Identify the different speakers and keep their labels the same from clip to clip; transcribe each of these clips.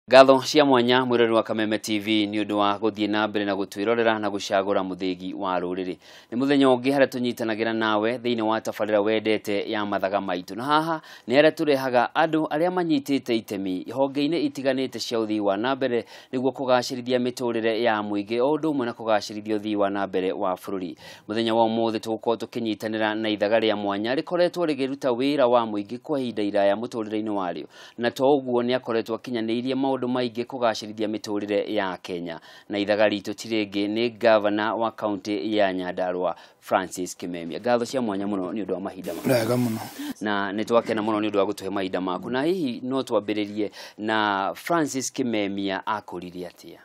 Speaker 1: Gatho cia mwanya mwirori wa Kameme TV ni undu wa guthie na mbere na gutwirorera na gucagura muthegi wa ruriri. Ni muthenya ungi haria tunyitanagira nawe thiini wa tabarira wendete ya mathaga maitu. Na haha ni haria turehaga andu aria manyitite itemi honge-ini itiganite cia uthii wa na mbere niguo kugacirithia miturire ya muingi o undu umwe na kugacirithia uthii wa na mbere wa bururi. Muthenya wa umuthi tugukorwo tukinyitanira na ithaga ria mwanya rikoretwo rigiruta wira wa muingi kwa ihinda iraya muturire-ini wario. Na to uguo ni akoretwo akinyaniirie maundu maige kugacirithia miturire ya Kenya. Na ithaga ritu tiringi ni governor wa county ya Nyandarua Francis Kimemia. Gatho cia mwanya muno ni undu wa mahinda maku.
Speaker 2: Wega muno.
Speaker 1: Na nitwakena muno ni undu wa gutuhe mahinda maku. Na hihi no twambiririe na Francis Kimemia akurire atia?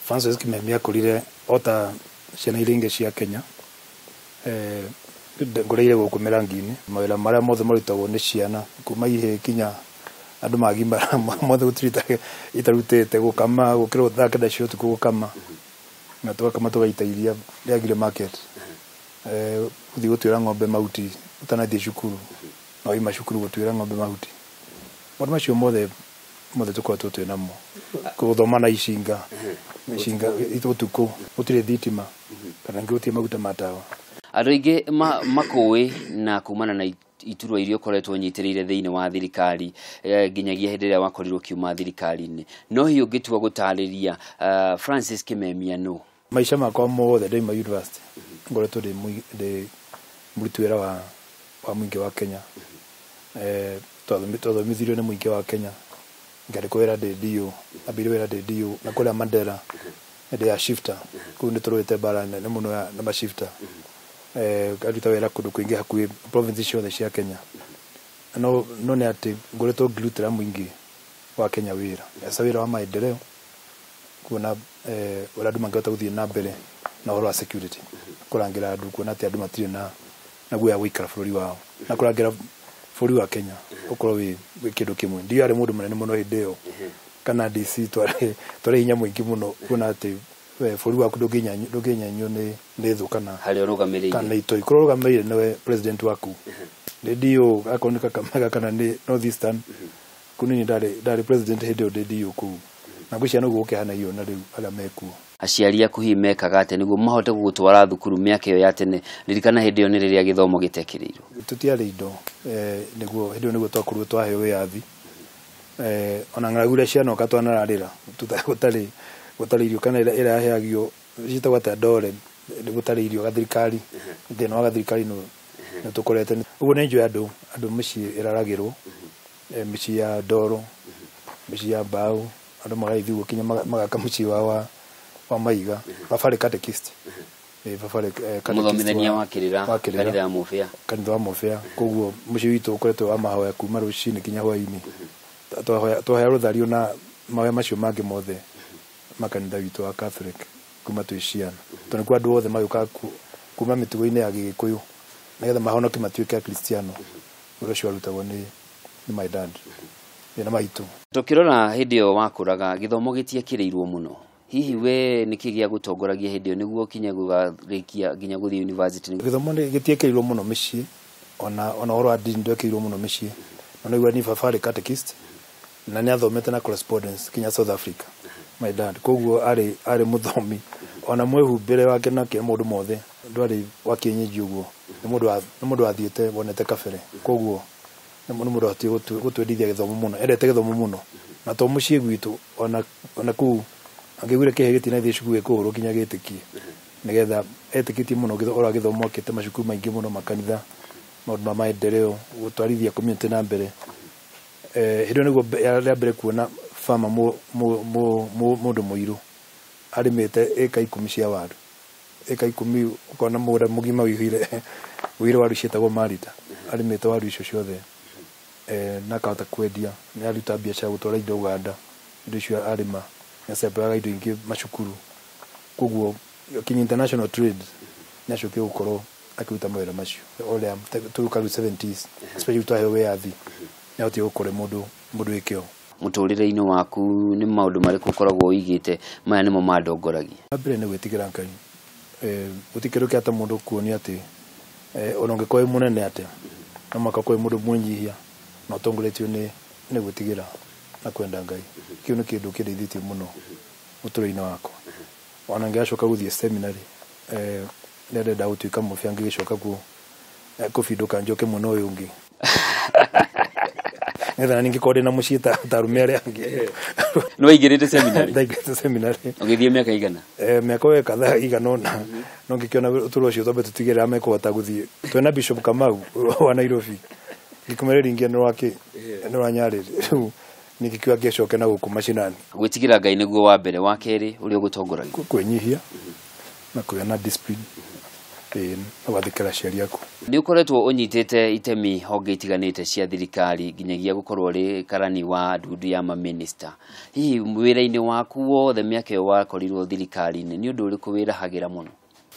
Speaker 2: Francis Kimemia akurire ota ciana iringe cia Kenya. Ngoreire guku Mirangi-ini mawira maria mothe marutagwo ni ciana kuma ihe kinya andu magimara mothe gutirita itarutete gukama gukira uthaka dacio tukugukama na tukakama tugaitairia riagire market uthi gutwira ng'ombe mahuti utanathie cukuru no ima cukuru gutwira ng'ombe mahuti maundu macio mothe tukoragwo twĩ namo guthoma na icinga itutuku gutire thitima kana ngĩgũtie maguta matawa.
Speaker 1: Andu aingi makuwi na kumana na iturwa irio koretwo nyitiriire thiini wa thirikari nginyagia hindi ria wakorirwo kiuma thirikari-ini. No hiyo ngitua gutariria Francis Kimemia no
Speaker 2: maisha makwa mothe ndoima university ngoretwo ndi muruti wira wa muingi wa Kenya twathomithirio ni muingi wa Kenya ngarĩkwo wĩra ndĩ DO ambire wĩra ndĩ DO na kũrĩa Mandera ndi ya shifter kũu nĩ tũrũĩte mbara nene mũno na mashifter ngaruta wĩra kũndũ kũingĩ hakuhĩ province ciothe cia Kenya. No nĩ atĩ ngoretwo ngĩrutĩra muingi wa Kenya wĩra asa wĩra wa maendeleo kuona ũrĩa andũ mangĩhota gũthiĩ na mbere na ũhoro wa security kũrangĩra andũ kuona atĩ andũ matirĩ na guoya gũikara bũrũri wao na kũrangĩra bũrũri wa Kenya ũkorwo wĩ kĩndũ kĩmwe. Ndiarĩ mũndũ mũnene mũno hĩndĩ ĩyo kana DC twarĩ hinya mũingĩ mũno kuona atĩ bũrũri waku ndũngĩnyanywo nĩ thũ kana
Speaker 1: harĩa ũrũgamĩrĩire
Speaker 2: kana itoi kũrĩa ũrũgamĩrĩire nĩwe president waku. Ndio akoneka kama kana nĩ North Eastern kunini ndarĩ president hĩndĩ ĩyo ndio kũu na ngwĩciria no gũkĩhana hiyo na rĩu arĩa mekuo.
Speaker 1: Aciari aku hihi mekaga atĩ nĩguo mahote gũgũtwara thukuru mĩaka ĩyo ya tene? Ririkana hĩndĩ ĩyo nĩ rĩrĩa gĩthomo gĩtekĩrĩirwo.
Speaker 2: Tũtiarĩ indo nĩguo hĩndĩ ĩyo nĩguo twakorirwo twaheo wĩyathi ona ng'aragu iria cianoka twanararĩra gũtarĩ irio kana ĩrĩa yaheagio citagwo atĩ ndore gũtarĩ irio gathirikari thĩna wa gathirikari nĩ tũkorete ũguo nĩ njũĩ andũ mĩciĩ ĩraragĩrwo mĩciĩ ya ndoro mĩciĩ ya mbaũ andũ magaithio kinya magaka mũciĩ wa maiga babarĩ catechist
Speaker 1: muthomithania wakĩrĩra kanitha wa Mũbĩa. Koguo mũciĩ witũ ũkoretwo wa mahoya kuma rũcinĩ kinya hwaĩ-inĩ twahea rũthario na mahoya macio mangĩ mothe makanitha witũ wa Catholic kuma twĩ ciana tondũ kwa andũ othe magĩũka kuma mĩtugo-inĩ ya Gĩgĩkũyũ nĩgetha mahonoke matuĩke Akristiano. Ũndũ ũcio warutagwo nĩ my dad na maitũ. Tukirora hĩndĩ ĩyo wakũraga gĩthomo gĩtiekĩrĩirwo mũno. Hihi we nĩ kĩ gĩa gũtongoragia hĩndĩ ĩyo nĩguo kinye gũgarĩkia nginya gũthiĩ university?
Speaker 2: Gĩthomo gĩtiekĩrĩirwo mũno mĩciĩ ona ũhoro wa ndini ndwekĩrĩirwo mũno mĩciĩ. No nĩguo ni babarĩ catechist na nĩ athomete na correspondence kinya South Africa my dad. Koguo arĩ mũthomi ona mwĩhumbĩre wake na kĩ mũndũ mothe ndwarĩ wa kĩenyeji ũguo. Nĩ mũndũ wathiĩte wonete kabere. Koguo nĩ mũndũ wati gũtwendithia gĩthomo mũno endete gĩthomo mũno na to mũciĩ gwitũ ona kũu angĩgwire kĩhe gĩtinathiĩ cukuru gĩkũhũrwo kinya gĩtĩkie nĩgetha etĩkĩtie mũno ũrĩa gĩthomo okĩte macukuru maingĩ mũno makanitha maũndũ ma maendeleo gũtwarithia community na mbere. Hĩndĩ nĩguo rĩa mbere kuona farmer mũndũ mũirũ arĩmĩte ĩka 10 cia waru ĩka 10 ũkona mũgũnda mũgima wĩire waru ciĩtagwo marita arĩmĩte waru icio ciothe na akahota kwendia nĩ aruta biacara gũtwara indo Uganda indo icio arĩma nĩ acembaga indo ingĩ macukuru. Koguo kinya international trade nĩ acokire gũkorwo akĩruta mawĩra macio ũrĩa tũkaru 70s especially twaheo wĩyathi nĩ ahotire gũkorwo mũndũ wĩkĩo.
Speaker 1: Mũtũrĩre-inĩ waku nĩ maũndũ marĩkũ ũkoragwo ũigĩte maya nĩmo mandongoragia?
Speaker 2: Mbere nĩ gwĩtigĩra Ngai. Gũtikĩrĩ kĩata mũndũ kuonia atĩ ona ũngĩkorwo mũnene atĩa no mũhaka ũkorwo mũndũ mwĩnyihia na ũtongoretio nĩ gwĩtigĩra na kwenda Ngai kiu ni kindu kindeithĩtie muno utũro-inĩ wakwa ona ngiacoka guthie seminary ndenda gutuika mũbia ngicoka kufinduka njoke muno uyu ungi ngetha ningikorwo na muciĩ ta arume arĩa angĩ
Speaker 1: no ingĩrĩte seminary
Speaker 2: ndaingĩrĩte seminary
Speaker 1: ũgĩthiĩ mĩaka igana
Speaker 2: mĩaka we kadhaa igana ona no ngĩkiona ũtũro ũcio twambe tũtigĩrĩra mekũhota gũthiĩ twena Bishop Kamau wa Nairobi ngĩkũmĩrĩria ingĩ nĩ wa Nyarĩrĩ rĩu ningĩkiuga ngĩcoke na gũkũ macinani
Speaker 1: gwĩtigĩra Ngai nĩguo wa mbere wa kerĩ ũrĩa ũgũtongoragia
Speaker 2: kwĩnyihia na kũgĩa na discipline na wathĩkĩra aciari aku
Speaker 1: nĩ ũkoretwo ũnyitĩte itemi honge itiganĩte cia thirikari nginyagia gũkorwo ũrĩ karani wa ndundu ya maminista hihi wĩra-inĩ waku wothe mĩaka ĩyo wakorirwo thirikari-inĩ nĩ ũndũ ũrĩkũ wĩrahagĩra mũno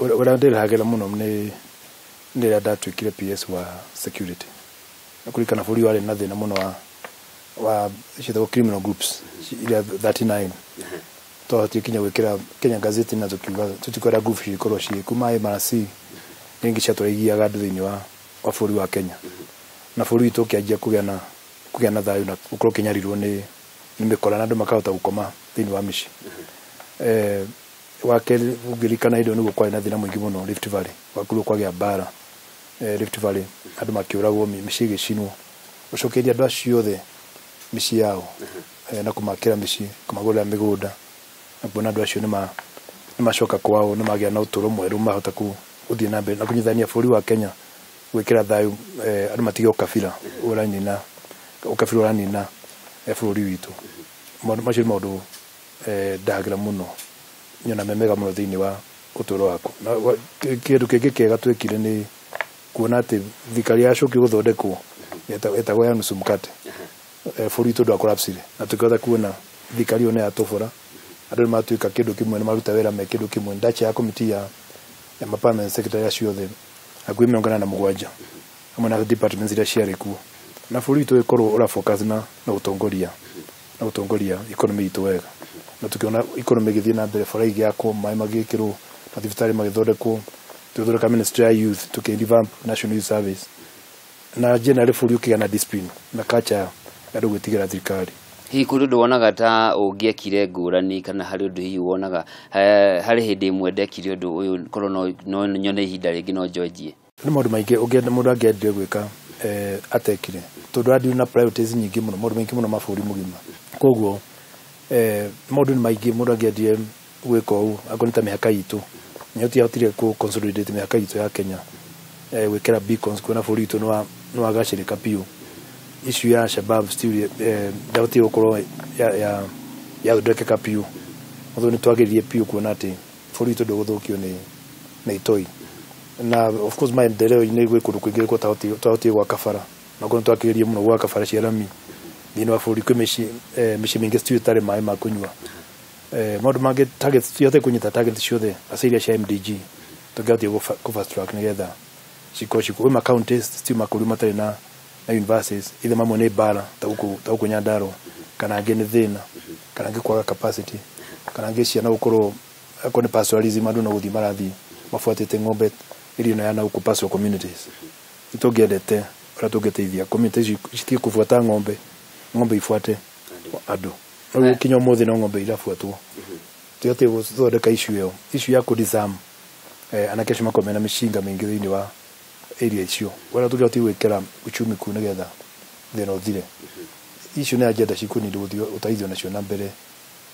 Speaker 2: ũrĩa ndĩrahagĩra mũno nĩ rĩrĩa ndatuĩkire PS wa security na kũrikana bũrũri warĩ na thĩna mũno wa ciĩtagwo criminal groups iria 39 twahotie kinya gwĩkĩra Kenya Gazette na tukiuga tutikwenda group cikorwo ciĩ kuma MRC ningi ciatũraigiaga andũ thĩinĩ wa bũrũri wa Kenya na bũrũri witũ ũkĩanjia kũgĩa na thayũ na gũkorwo kĩnyarirwo nĩ mĩkora na andũ makahota gũkoma thĩinĩ wa mĩciĩ wa kerĩ ũngĩrikana hĩndĩ ĩyo nĩguo kwarĩ na thĩna mũingĩ mũno Rift Valley wakuruo kwagĩa mbara Rift Valley andũ makĩũragwo mĩciĩ ĩgĩcinwo gũcokeria andũ acio othe mĩciĩ yao na kũmakĩra mĩciĩ kũmagũrĩra mĩgũnda na kuona andũ acio nĩ macoka kwao nĩ magĩa na ũtũũro mwerũ mahota gũthiĩ na mbere na kũnyitithania bũrũri wa Kenya gwĩkĩra thayũ andũ matige ũkabira ũranina bũrũri witũ macio nĩ maũndũ ndahagĩra mũno nyona memega mũno thĩinĩ wa ũtũũro wakwa na kĩndũ kĩngĩ kĩega twĩkire nĩ kuona atĩ thirikari yacokio gũthondekwo ĩtagwo ya nusu mkate bũrũri witũ ndwakorapsire na tũkĩhota kuona thirikari ĩyo nĩ yatũbora andũ nĩ matuĩka kĩndũ kĩmwe nĩ maruta wĩra me kĩndũ kĩmwe ndacha ya komiti ya permanent secretary acio othe hakuhĩ 47 hamwe na departments iria ciarĩ kuo na bũrũri witũ ĩkorwo ũrafocus na gũtongoria economy itũ wega na tukiona economy ĩgĩthiĩ na mbere bara igĩakwo maĩ magĩkĩrwo mathibitarĩ magĩthondekwo tũgĩthondeka ministry ya youth tukĩrevamp national youth service na generally bũrũri ũkĩgĩa na discipline na culture ya andũ gwĩtigĩra thirikari
Speaker 1: hihi kũrĩ ũndũ wonaga ta ũngĩekire ngũrani kana harĩ ũndũ hihi wonaga harĩ hĩndĩ ĩmwe ndekire ũndũ ũyũ korwo no nyone ihinda rĩngĩ no njonjie
Speaker 2: nĩ maũndũ maingĩ mũndũ angĩendire gwĩka atekire tondũ andũ na priorities nyingĩ mũno maũndũ maingĩ mũno mabũrũri mũgima koguo maũndũ nĩ maingĩ mũndũ angĩendire gwĩka ũũ akorwo ta mĩhaka itũ nĩ tũtihotire kũ consolidate mĩhaka itũ ya Kenya gwĩkĩra beacons kuona bũrũri witũ nĩ wagacĩrĩka piũ issue ya Shabab still ndahotire gũkorwo ya ndekeka piũ mũthoni twagĩrĩrie piũ kuona atĩ bũrũri witũ ndũgũthũkio nĩ itoi na of course maendeleo-inĩ gwĩ kũndũ kũingĩ twahotire gwaka bara na kũndũ twakĩrĩrie mũno gwaka bara cia rami thĩinĩ wa bũrũri kwĩ mĩciĩ mĩingĩ still itarĩ maĩ ma kũnyua maũndũ mangĩ tuhote kũnyita target ciothe asa iria cia MDG tũngĩhotire fast track nĩgetha cikorwo ma counties still makũrũ matarĩ na universities either mamwe nĩ bara ta gũkũ Nyandarua kana angĩ nĩ thĩna kana angĩ kwaga capacity kana angĩ ciana gũkorwo akorwo nĩ pastoralism andũ no gũthiĩ marathiĩ mabuatĩte ng'ombe irio na yana gũkũ pastoral communities nĩtũngĩendete ũrĩa tũngĩteithia communities citige kũbuata ng'ombe ibuate andũ no kinya ũmũthĩ no ng'ombe irabuatwo tũhote gũthondeka issue ya kũdisarm anake acio makorwo mena mĩcinga mĩingĩ thĩinĩ wa area icio wala tũkĩhota gwĩkĩra uchumi kuu nĩgetha thĩna ũthire icio nĩ agenda cikũnindwo ũteithio nacio na mbere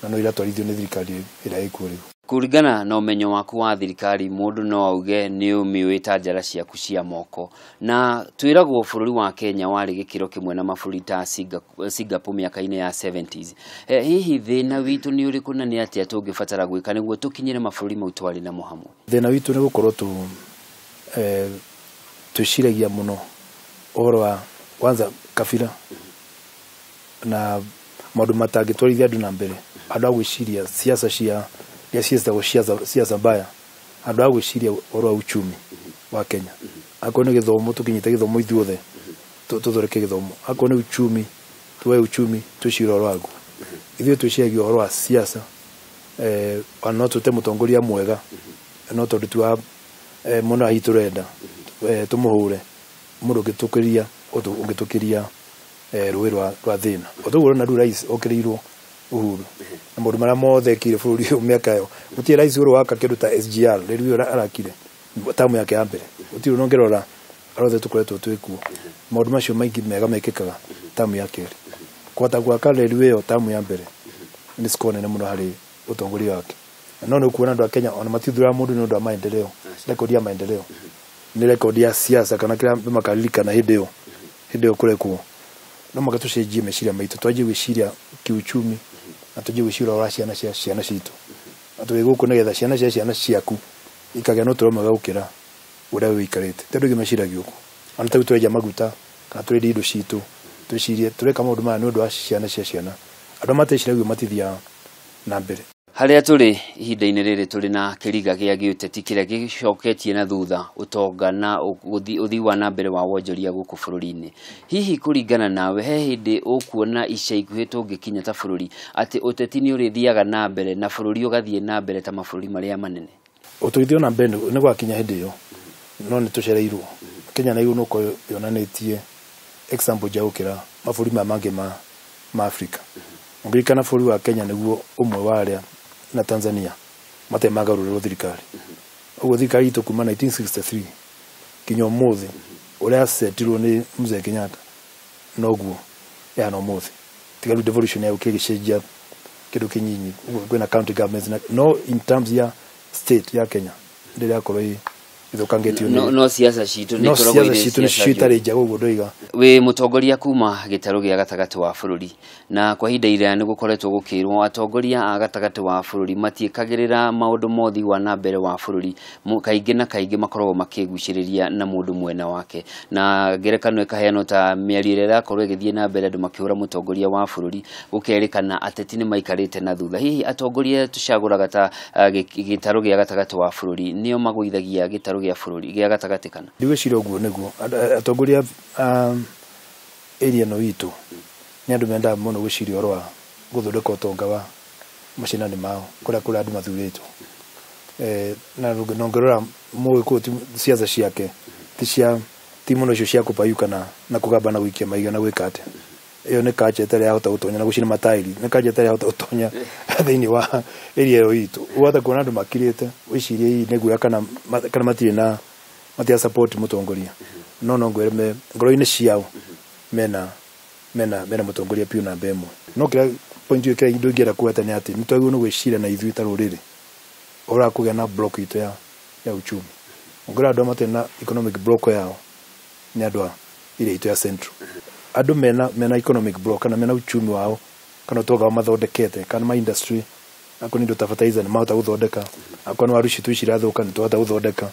Speaker 2: na no iratwarithio nĩ thirikari ĩrĩa ĩkuo rĩu
Speaker 1: kũringana na ũmenyo waku wa thirikari mũndũ no auge nĩ ũmĩũĩ ta njara ciaku cia moko na twĩragwo bũrũri wa Kenya warĩ gĩkĩro kĩmwe na mabũrũri ta Singapore mĩaka-inĩ ya 70s hihi thĩna witũ nĩ ũrĩkũ na nĩ atĩa tũngĩbatara gwĩka nĩguo tũkinyĩre mabũrũri mau twarĩ namo hamwe
Speaker 2: thĩna witũ nĩ gũkorwo twĩciragia mũno ũhoro wa kwanza kabira na maũndũ matangĩtwarithia andũ na mbere andũ a gwĩciria siasa siasa mbaya andũ a gwĩciria ũhoro wa uchumi wa Kenya akorwo nĩ gĩthomo tũkinyite gĩthomo ithuothe tũthondeke gĩthomo akorwo nĩ uchumi tuwe uchumi twĩcira ũhoro waguo ithuĩ twĩciragia ũhoro wa siasa no tũte mũtongoria mwega no tondũ tuwa mũno ahitũrenda tũmũhũre mũndũ ũngĩtũkĩria rũĩ rwa thĩna ũtũguo na rĩu rais okĩrĩirwo Uhuru na mũndũ marĩa mothe kire bũrũri ũyũ mĩaka ĩyo gũtirĩ rais ũrũ waka kĩndũ ta SGR rĩu arakire tamu yake ya mbere gũtirĩ nongerora arothe tũkoretwo twĩkuo maũndũ macio maingĩ mega mekĩkaga tamu ya kerĩ kwata gwaka rĩu ĩyo tamu ya mbere nĩ skone nĩ mũno harĩ ũtongoria wake no nĩ kuona andũ a Kenya ona matithura mũndũ nĩ ũndũ wa maendeleo rekodi ya maendeleo nĩ rekodi ya siasa kana kĩrĩa makalirikana hĩndĩ ĩyo kũrekwo no magatucenjie meciria maitũ twanjie gwĩciria kiuchumi na twanjie gwĩciria ũrĩa ciana citũ atũĩ gũkũ nĩgetha ciana ciaku ikagĩa na ũtũũro mwega gũkĩra ũrĩa wĩikarĩte tondũ gĩmeciragia ũguo ona ta twenja maguta kana twendia indo citũ twĩcirie tũreka maũndũ maya nĩ ũndũ wa ciana andũ mateciragia matithiaga na mbere
Speaker 1: Harĩa tũrĩ ihinda-inĩ rĩrĩ tũrĩ na kĩriga gĩa gĩũteti kĩrĩa gĩcoketie na thutha ũtonga na ũthii wa na mbere wa wonjoria gũkũ bũrũri-inĩ. Hihi kũringana nawe he hĩndĩ ũkuona ica ikuhĩ tũngĩkinya ta bũrũri atĩ ũteti nĩ ũrĩthiaga na mbere na bũrũri ũgathiĩ na mbere ta mabũrũri marĩa manene?
Speaker 2: Ũtũgithio na mbere nĩ gwakinya hĩndĩ ĩyo no nĩ tũcereirwo. Kenya na igũrũ nuko yonanĩtie example ja gũkĩra mabũrũri mangĩ ma Afrika. Ũngĩrikana bũrũri wa Kenya nĩguo ũmwe wa arĩa na Tanzania matemagarũrĩrwo thirikari. Ũguo thirikari itũ kuma 1963 kinya ũmũthĩ ũrĩa setirwo nĩ Mzee Kenyatta noguo yana ũmũthĩ. Tiga devolution ya gĩcenjia kĩndũ kĩnyinyi. Ũguo kwĩna county governments no in terms ya state ya Kenya ndĩrĩa korwo ithũkangĩtio
Speaker 1: no siasa citũ
Speaker 2: nĩ ikoragwo irĩ citarĩ njega ũguo ndoiga.
Speaker 1: Wĩ mũtongoria kuma gĩtarũ gĩa gatagatĩ wa bũrũri na kwa ihinda iraya nĩ gũkoretwo gũkĩrwo atongoria a gatagatĩ wa bũrũri matiĩkagĩrĩra maũndũ mothi wa na mbere wa bũrũri kaingĩ na kaingĩ makoragwo makĩgucĩrĩria na mũndũ mwena wake na ngerekano ĩkaheanwo ta mĩario ĩrĩa ĩrakorwo ĩgĩthiĩ na mbere andũ makĩhũra mũtongoria wa bũrũri gũkerĩkana ateti nĩ maikarĩte na thutha. Hihi atongoria tũcagũraga ta gĩtarũ gĩa gatagatĩ wa bũrũri nĩo magũithagia gĩtarũ gĩa bũrũri gĩa gatagatĩ kana?
Speaker 2: Ndigwĩciria ũguo nĩguo atongoria area no itũ nĩ andũ mendaga mũno gwĩciria ũhoro wa gũthondeka ũtonga wa macinani mao kũrĩa andũ mathurĩtwo na nongerera mũgĩkũyũ ciaca ciake ti mũno icio cia kũpayuka na kũgamba na gũikia maiga na gwĩka atĩa. Ĩyo nĩ kanja ĩtarĩ yahota gũtonya na gũcina matairi nĩ kanja ĩtarĩ yahota gũtonya thĩinĩ wa area ĩyo itũ. Ũgũhota kuona andũ makirĩte wĩcirie hihi nĩ guoya kana matirĩ na matia support mũtongoria no ngwere ngoro-inĩ ciao mena mũtongoria piũ namba ĩmwe. No kĩrĩa point kĩrĩa indo ingĩenda kuhata nĩ atĩ nĩtwagĩrĩirwo nĩ gwĩciria na ithuĩ ta rũrĩrĩ ũrĩa kũgĩa na block itũ ya uchumi. Ngora andũ matarĩ na economic block yao nĩ andũ a area itũ ya central. Andũ mena economic block kana mena uchumi wao kana ũtonga wao mathondekete kana ma industry akoni indo ta fertilizer nĩ mahota gũthondeka akoni waru citu cirathũka nĩ twahota gũthondeka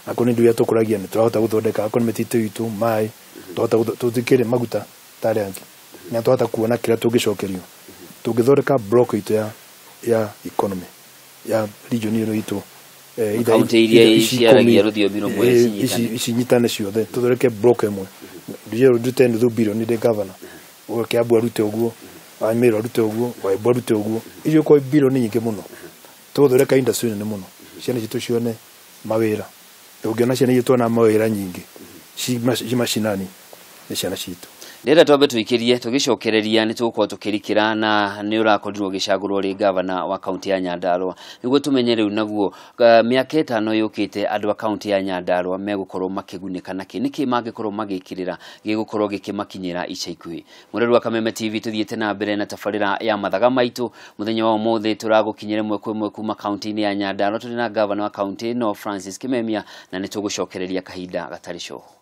Speaker 2: akoni indo iria tũkũragia nĩ twahota gũthondeka akoni mĩtitũ itũ maĩ twahota tũtikĩrĩ maguta ta arĩa angĩ na twahota kuona kĩrĩa tũngĩcokerio tũngĩthondeka block itũ ya economy ya region ĩyo itũ
Speaker 1: kaunti iria iciaragia rũthiomi rũmwe
Speaker 2: cinyitane ciothe tũthondeke block ĩmwe ndio ndute nuthu bilioni de governor Kiambu arute ũguo Meru arute ũguo Waibu arute ũguo icio kwa bilioni nyingĩ mũno tũthondeka industry nene mũno ciana citũ cione mawĩra tũngĩona ciana itũ na mawĩra nyingĩ cimacinani nĩ ciana citũ.
Speaker 1: Ndĩrenda twambe tũikĩrie tũgĩcokereria nĩ tũgũkorwo tũkĩrikĩra na nĩ ũrakorirwo gĩcagũrwo rĩ gavana wa kaunti ya Nyandarua nĩguo tũmenye rĩu naguo mĩaka ĩtano yũkĩte andũ a kaunti ya Nyandarua megũkorwo makĩgunĩka nĩkĩ mangĩkorwo magĩkĩrĩra gĩgũkorwo gĩkĩmakinyĩra ica ikuhĩ. Mũreru wa Kameme TV tũthiĩte na mbere na tabarĩra ya mathaga maitũ mũthenya wa ũmũthĩ tũragũkinyĩra ĩmwe kwa ĩmwe kuma kaunti-inĩ ya Nyandarua tũrĩ na gavana wa kaunti ĩno Francis Kimemia na nĩ tũgũcokereria kahinda gatarĩ coho.